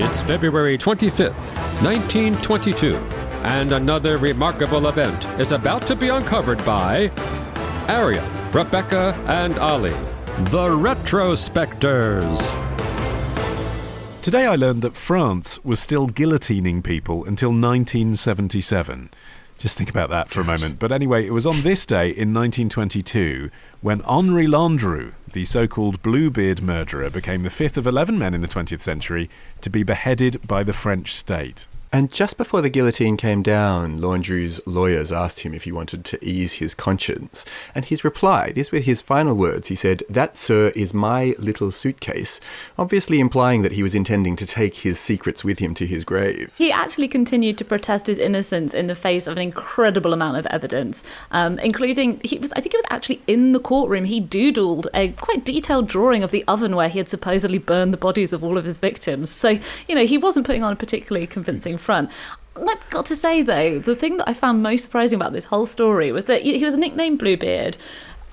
It's February 25th, 1922, and another remarkable event is about to be uncovered by Arion, Rebecca, and Olly, the Retrospectors. Today I learned that France was still guillotining people until 1977. Just think about that for a moment. But anyway, it was on this day in 1922 when Henri Landru, the so-called Bluebeard murderer, became the fifth of 11 men in the 20th century to be beheaded by the French state. And just before the guillotine came down, Landru's lawyers asked him if he wanted to ease his conscience. And his reply, these were his final words, he said, "That, sir, is my little suitcase," obviously implying that he was intending to take his secrets with him to his grave. He actually continued to protest his innocence in the face of an incredible amount of evidence, including, I think it was actually in the courtroom, he doodled a quite detailed drawing of the oven where he had supposedly burned the bodies of all of his victims. So, he wasn't putting on a particularly convincing front. I've got to say, though, the thing that I found most surprising about this whole story was that he was nicknamed Bluebeard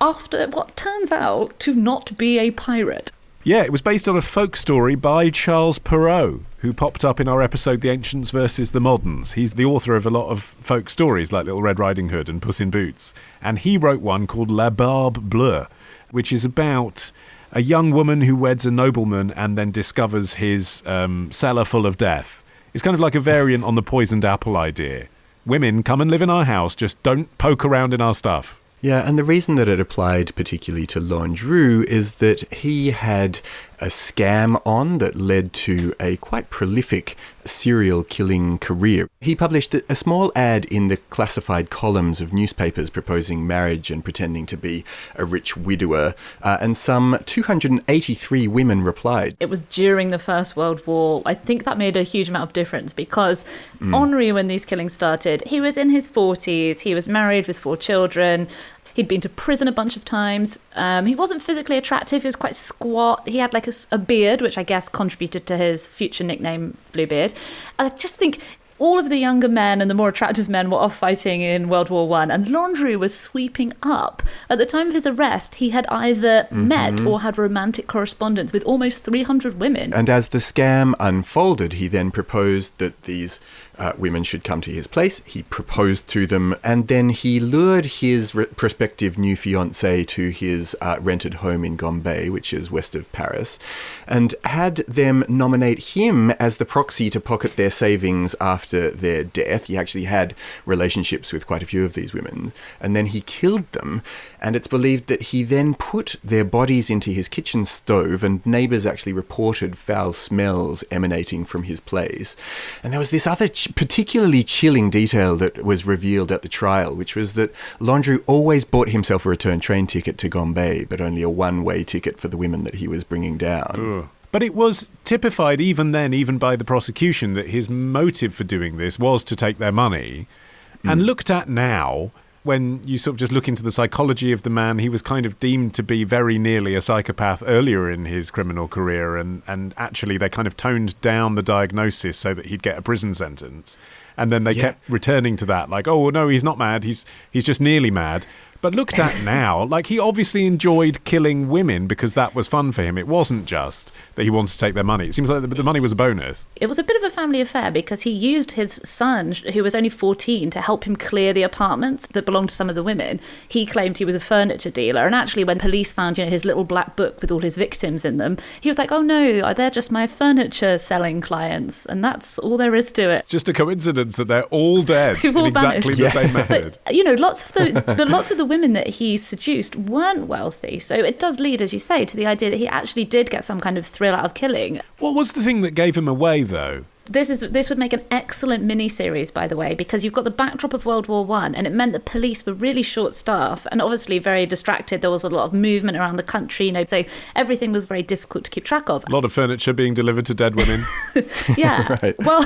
after what turns out to not be a pirate. Yeah, it was based on a folk story by Charles Perrault, who popped up in our episode The Ancients versus the Moderns. He's the author of a lot of folk stories like Little Red Riding Hood and Puss in Boots. And he wrote one called La Barbe Bleue, which is about a young woman who weds a nobleman and then discovers his cellar full of death. It's kind of like a variant on the poisoned apple idea. Women, come and live in our house, just don't poke around in our stuff. Yeah, and the reason that it applied particularly to Landru is that he had a scam on that led to a quite prolific serial killing career. He published a small ad in the classified columns of newspapers proposing marriage and pretending to be a rich widower, and some 283 women replied. It was during the First World War. I think that made a huge amount of difference because Henri, when these killings started, he was in his 40s, he was married with 4 children. He'd been to prison a bunch of times. He wasn't physically attractive. He was quite squat. He had like a beard, which I guess contributed to his future nickname, Bluebeard. I just think all of the younger men and the more attractive men were off fighting in World War I, and Landru was sweeping up. At the time of his arrest, he had either met or had romantic correspondence with almost 300 women. And as the scam unfolded, he then proposed that these women should come to his place. He proposed to them, and then he lured his prospective new fiancée to his rented home in Gambé, which is west of Paris, and had them nominate him as the proxy to pocket their savings after their death. He actually had relationships with quite a few of these women, and then he killed them, and it's believed that he then put their bodies into his kitchen stove, and neighbours actually reported foul smells emanating from his place. And there was this other particularly chilling detail that was revealed at the trial, which was that Landru always bought himself a return train ticket to Gambé, but only a one-way ticket for the women that he was bringing down. Ugh. But it was typified even then, even by the prosecution, that his motive for doing this was to take their money. And looked at now, when you sort of just look into the psychology of the man, he was kind of deemed to be very nearly a psychopath earlier in his criminal career, and actually they kind of toned down the diagnosis so that he'd get a prison sentence. And then they kept returning to that, like, oh, no, he's not mad, he's just nearly mad. But looked at now, like, he obviously enjoyed killing women because that was fun for him. It wasn't just that he wanted to take their money. It seems like the money was a bonus. It was a bit of a family affair because he used his son, who was only 14, to help him clear the apartments that belonged to some of the women. He claimed he was a furniture dealer, and actually when police found, his little black book with all his victims in them, he was like, oh no, they're just my furniture selling clients, and that's all there is to it. Just a coincidence that they're all dead all in exactly the same method. But, lots of the women that he seduced weren't wealthy, so it does lead, as you say, to the idea that he actually did get some kind of thrill out of killing. What was the thing that gave him away, though? This would make an excellent mini-series, by the way, because you've got the backdrop of World War I, and it meant that police were really short-staffed and obviously very distracted. There was a lot of movement around the country, so everything was very difficult to keep track of. A lot of furniture being delivered to dead women. Yeah. Right. Well,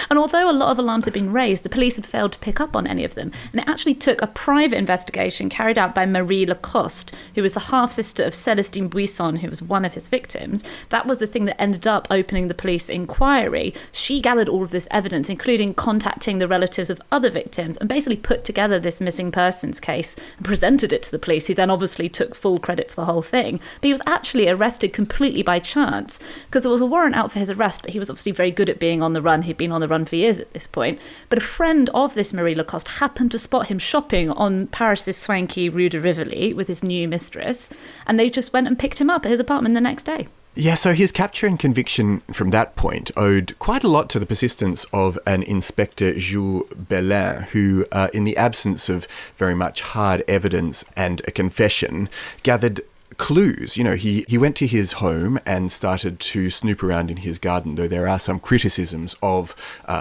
and although a lot of alarms had been raised, the police had failed to pick up on any of them. And it actually took a private investigation carried out by Marie Lacoste, who was the half-sister of Célestine Buisson, who was one of his victims. That was the thing that ended up opening the police inquiry. she gathered all of this evidence, including contacting the relatives of other victims, and basically put together this missing persons case and presented it to the police, who then obviously took full credit for the whole thing. But he was actually arrested completely by chance, because there was a warrant out for his arrest, but he was obviously very good at being on the run. He'd been on the run for years at this point. But a friend of this Marie Lacoste happened to spot him shopping on Paris's swanky Rue de Rivoli with his new mistress, and they just went and picked him up at his apartment the next day. Yeah, so his capture and conviction from that point owed quite a lot to the persistence of an Inspector Jules Bellin, who, in the absence of very much hard evidence and a confession, gathered clues. You know, he went to his home and started to snoop around in his garden, though there are some criticisms of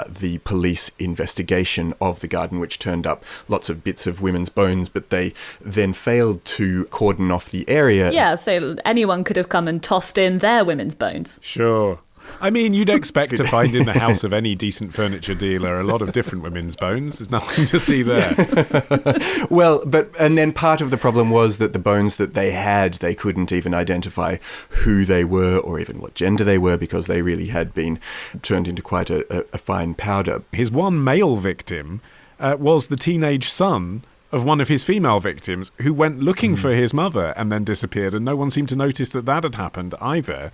the police investigation of the garden, which turned up lots of bits of women's bones, but they then failed to cordon off the area. Yeah, so anyone could have come and tossed in their women's bones. Sure. I mean, you'd expect to find in the house of any decent furniture dealer a lot of different women's bones. There's nothing to see there. Well, and then part of the problem was that the bones that they had, they couldn't even identify who they were or even what gender they were, because they really had been turned into quite a fine powder. His one male victim was the teenage son of one of his female victims, who went looking for his mother and then disappeared, and no one seemed to notice that had happened either.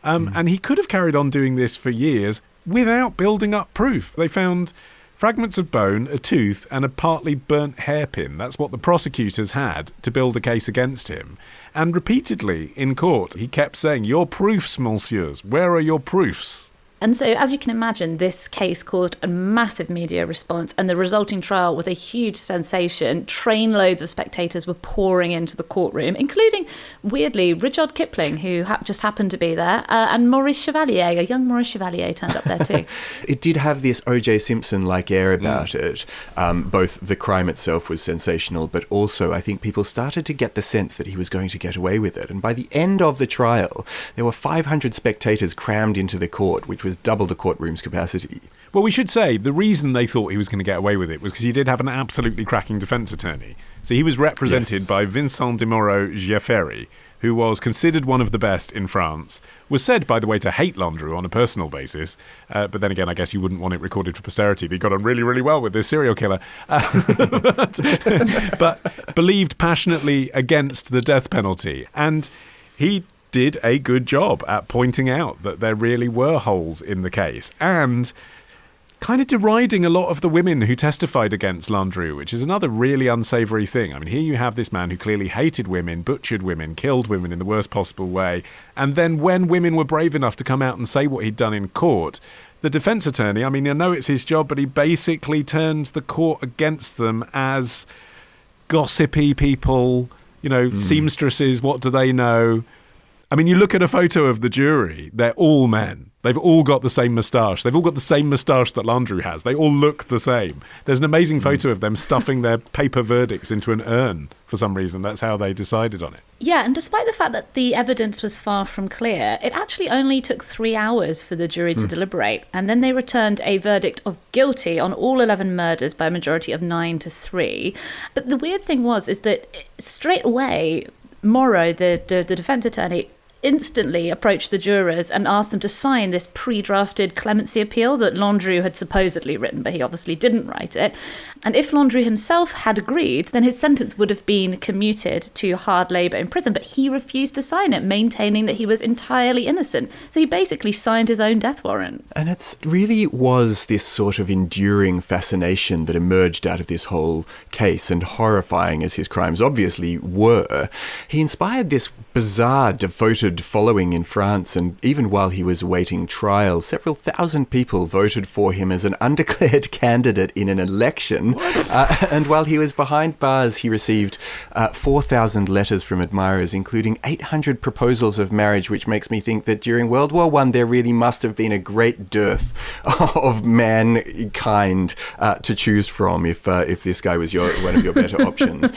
And he could have carried on doing this for years without building up proof. They found fragments of bone, a tooth, and a partly burnt hairpin. That's what the prosecutors had to build a case against him. And repeatedly in court, he kept saying, "Your proofs, monsieurs, where are your proofs?" And so, as you can imagine, this case caused a massive media response, and the resulting trial was a huge sensation. Trainloads of spectators were pouring into the courtroom, including, weirdly, Rudyard Kipling, who just happened to be there, and Maurice Chevalier, a young Maurice Chevalier turned up there too. It did have this O.J. Simpson-like air about it. Both the crime itself was sensational, but also I think people started to get the sense that he was going to get away with it. And by the end of the trial, there were 500 spectators crammed into the court, which was double the courtroom's capacity. Well, we should say the reason they thought he was going to get away with it was because he did have an absolutely cracking defence attorney. So he was represented by Vincent de Moreau-Giaferi, who was considered one of the best in France, was said, by the way, to hate Landru on a personal basis. But then again, I guess you wouldn't want it recorded for posterity. They got on really, really well with this serial killer. But believed passionately against the death penalty. And he did a good job at pointing out that there really were holes in the case, and kind of deriding a lot of the women who testified against Landru, which is another really unsavoury thing. I mean, here you have this man who clearly hated women, butchered women, killed women in the worst possible way, and then when women were brave enough to come out and say what he'd done in court, the defence attorney, I mean, I know it's his job, but he basically turned the court against them as gossipy people, seamstresses, what do they know? I mean, you look at a photo of the jury, they're all men. They've all got the same moustache. They've all got the same moustache that Landru has. They all look the same. There's an amazing photo of them stuffing their paper verdicts into an urn for some reason. That's how they decided on it. Yeah, and despite the fact that the evidence was far from clear, it actually only took 3 hours for the jury to deliberate. And then they returned a verdict of guilty on all 11 murders by a majority of 9-3. But the weird thing is that straight away, Moreau, the defence attorney, instantly approached the jurors and asked them to sign this pre-drafted clemency appeal that Landru had supposedly written, but he obviously didn't write it. And if Landru himself had agreed, then his sentence would have been commuted to hard labour in prison, but he refused to sign it, maintaining that he was entirely innocent. So he basically signed his own death warrant. And it really was this sort of enduring fascination that emerged out of this whole case, and horrifying as his crimes obviously were, he inspired this bizarre, devoted following in France, and even while he was awaiting trial, several thousand people voted for him as an undeclared candidate in an election. And while he was behind bars, he received 4,000 letters from admirers, including 800 proposals of marriage, which makes me think that during World War I, there really must have been a great dearth of mankind to choose from if this guy was one of your better options.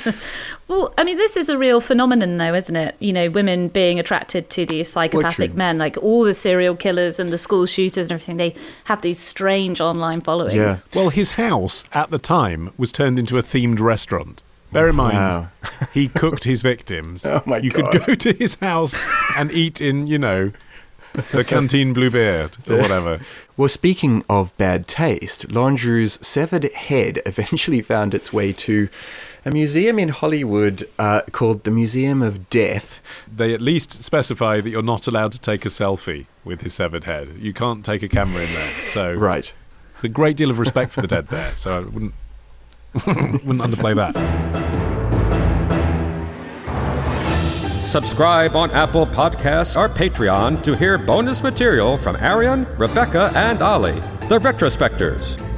Well, I mean, this is a real phenomenon, though, isn't it? Women being attracted to these psychopathic men, like all the serial killers and the school shooters and everything. They have these strange online followings. Yeah. Well, his house at the time was turned into a themed restaurant. Bear in mind, he cooked his victims. Oh my God. You could go to his house and eat in, The canteen Bluebeard, or whatever. Well, speaking of bad taste, Landru's severed head eventually found its way to a museum in Hollywood called the Museum of Death. They at least specify that you're not allowed to take a selfie with his severed head. You can't take a camera in there. So Right. It's a great deal of respect for the dead there, so I wouldn't underplay that. Subscribe on Apple Podcasts or Patreon to hear bonus material from Arion, Rebecca, and Olly, the Retrospectors.